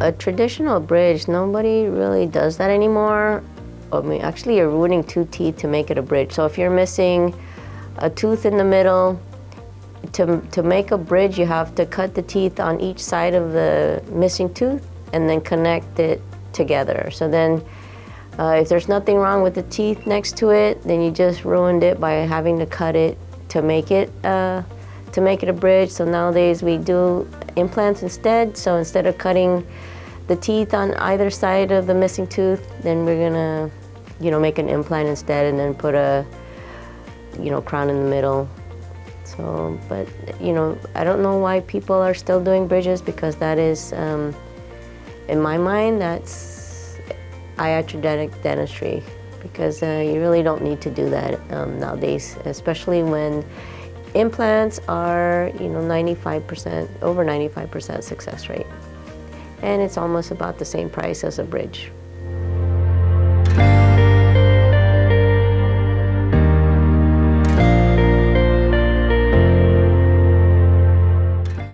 A traditional bridge, nobody really does that anymore. I mean, actually, you're ruining two teeth to make it a bridge. So if you're missing a tooth in the middle, to make a bridge, you have to cut the teeth on each side of the missing tooth and then connect it together. So then if there's nothing wrong with the teeth next to it, then you just ruined it by having to cut it to make it a bridge. So nowadays we do implants instead. So instead of cutting the teeth on either side of the missing tooth, then we're gonna, make an implant instead and then put a, crown in the middle. So, but, I don't know why people are still doing bridges, because that is, in my mind, that's iatrogenic dentistry, because you really don't need to do that nowadays, especially when implants are, 95%, over 95% success rate. And it's almost about the same price as a bridge.